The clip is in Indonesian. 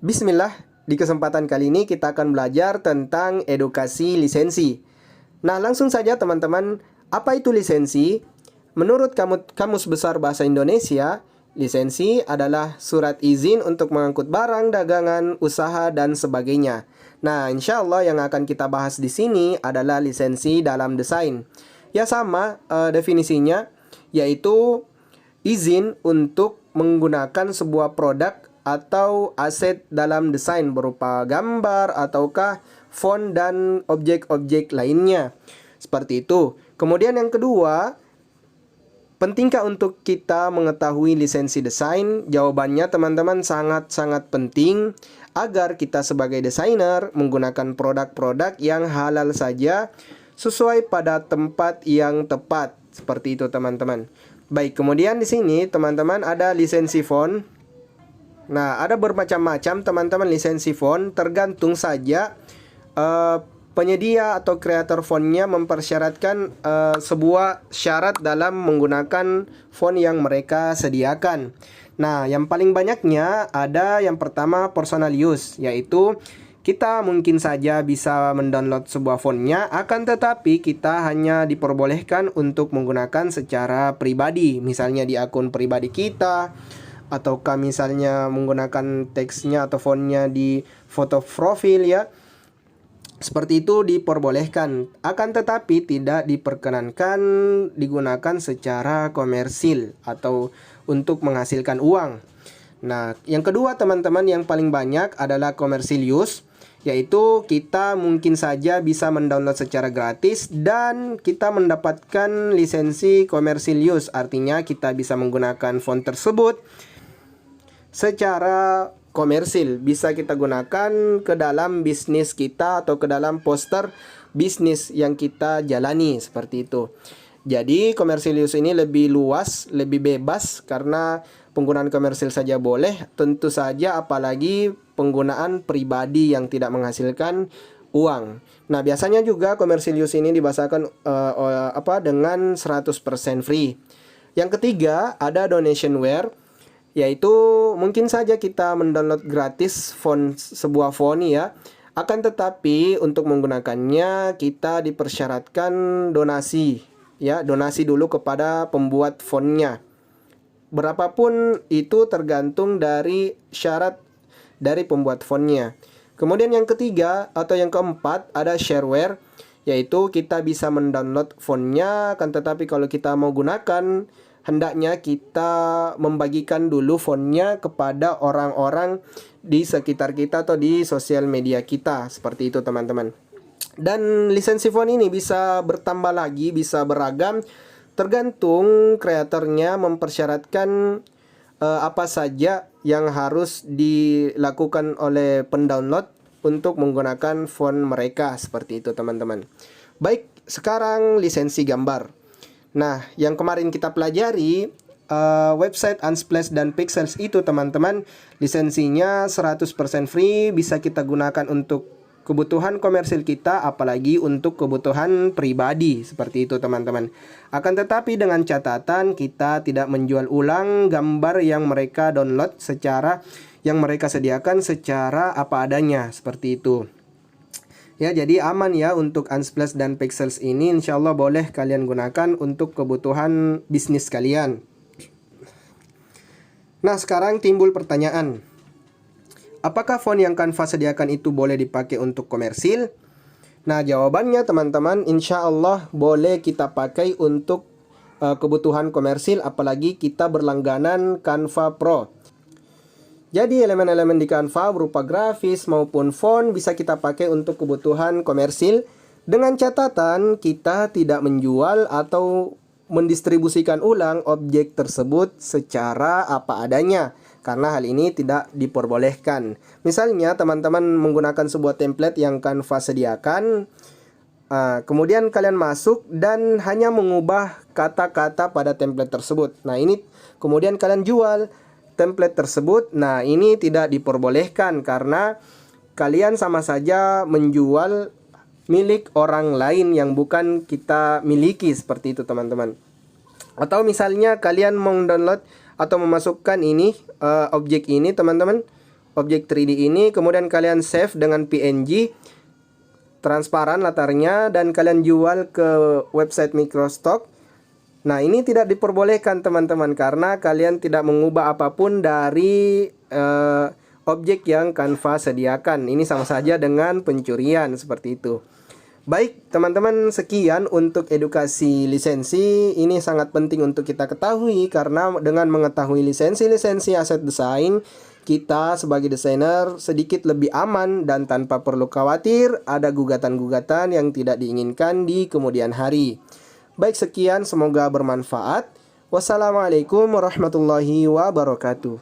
Bismillah, di kesempatan kali ini kita akan belajar tentang edukasi lisensi. Nah, langsung saja teman-teman, apa itu lisensi? Menurut Kamus Besar Bahasa Indonesia, lisensi adalah surat izin untuk mengangkut barang, dagangan, usaha, dan sebagainya. Nah, insya Allah yang akan kita bahas di sini adalah lisensi dalam desain. Ya sama definisinya, yaitu izin untuk menggunakan sebuah produk atau aset dalam desain berupa gambar ataukah font dan objek-objek lainnya. Seperti itu. Kemudian yang kedua, pentingkah untuk kita mengetahui lisensi desain? Jawabannya teman-teman sangat-sangat penting agar kita sebagai desainer menggunakan produk-produk yang halal saja sesuai pada tempat yang tepat. Seperti itu teman-teman. Baik, kemudian di sini teman-teman ada lisensi font. Nah, ada bermacam-macam teman-teman lisensi font, tergantung saja penyedia atau kreator fontnya mempersyaratkan sebuah syarat dalam menggunakan font yang mereka sediakan. Nah, yang paling banyaknya ada yang pertama personal use, yaitu kita mungkin saja bisa mendownload sebuah fontnya, akan tetapi kita hanya diperbolehkan untuk menggunakan secara pribadi, misalnya di akun pribadi kita, ataukah misalnya menggunakan teksnya atau fontnya di foto profil ya. Seperti itu diperbolehkan, akan tetapi tidak diperkenankan digunakan secara komersil atau untuk menghasilkan uang. Nah, yang kedua teman-teman yang paling banyak adalah commercial use, yaitu kita mungkin saja bisa mendownload secara gratis dan kita mendapatkan lisensi commercial use. Artinya kita bisa menggunakan font tersebut secara komersil, bisa kita gunakan ke dalam bisnis kita atau ke dalam poster bisnis yang kita jalani, seperti itu. Jadi commercial use ini lebih luas, lebih bebas karena penggunaan komersil saja boleh, tentu saja apalagi penggunaan pribadi yang tidak menghasilkan uang. Nah, biasanya juga commercial use ini dibahasakan dengan 100% free. Yang ketiga ada donationware, yaitu mungkin saja kita mendownload gratis sebuah font ya. Akan tetapi untuk menggunakannya kita dipersyaratkan donasi ya, donasi dulu kepada pembuat fontnya. Berapapun itu tergantung dari syarat dari pembuat fontnya. Kemudian yang ketiga atau yang keempat ada shareware, yaitu kita bisa mendownload fontnya, akan tetapi kalau kita mau gunakan hendaknya kita membagikan dulu fontnya kepada orang-orang di sekitar kita atau di sosial media kita. Seperti itu teman-teman. Dan lisensi font ini bisa bertambah lagi, bisa beragam, tergantung kreatornya mempersyaratkan apa saja yang harus dilakukan oleh pendownload untuk menggunakan font mereka. Seperti itu teman-teman. Baik, sekarang lisensi gambar. Nah, yang kemarin kita pelajari website Unsplash dan Pexels itu teman-teman, lisensinya 100% free, bisa kita gunakan untuk kebutuhan komersil kita, apalagi untuk kebutuhan pribadi. Seperti itu teman-teman. Akan tetapi dengan catatan kita tidak menjual ulang gambar yang mereka download yang mereka sediakan secara apa adanya. Seperti itu. Ya, jadi aman ya untuk Unsplash dan Pexels ini, insya Allah boleh kalian gunakan untuk kebutuhan bisnis kalian. Nah, sekarang timbul pertanyaan, apakah font yang Canva sediakan itu boleh dipakai untuk komersil? Nah, jawabannya teman-teman, insya Allah boleh kita pakai untuk kebutuhan komersil, apalagi kita berlangganan Canva Pro. Jadi elemen-elemen di Canva berupa grafis maupun font bisa kita pakai untuk kebutuhan komersil, dengan catatan kita tidak menjual atau mendistribusikan ulang objek tersebut secara apa adanya, karena hal ini tidak diperbolehkan. Misalnya teman-teman menggunakan sebuah template yang Canva sediakan, kemudian kalian masuk dan hanya mengubah kata-kata pada template tersebut. Nah, ini kemudian kalian jual template tersebut. Nah, ini tidak diperbolehkan karena kalian sama saja menjual milik orang lain yang bukan kita miliki. Seperti itu teman-teman. Atau misalnya kalian mau download atau memasukkan ini objek ini teman-teman objek 3D ini, kemudian kalian save dengan PNG transparan latarnya dan kalian jual ke website Microstock. Nah, ini tidak diperbolehkan teman-teman karena kalian tidak mengubah apapun dari objek yang Canva sediakan. Ini sama saja dengan pencurian seperti itu. Baik, teman-teman, sekian untuk edukasi lisensi. Ini sangat penting untuk kita ketahui karena dengan mengetahui lisensi-lisensi aset desain, kita sebagai desainer sedikit lebih aman dan tanpa perlu khawatir ada gugatan-gugatan yang tidak diinginkan di kemudian hari. Baik, sekian, semoga bermanfaat. Wassalamualaikum warahmatullahi wabarakatuh.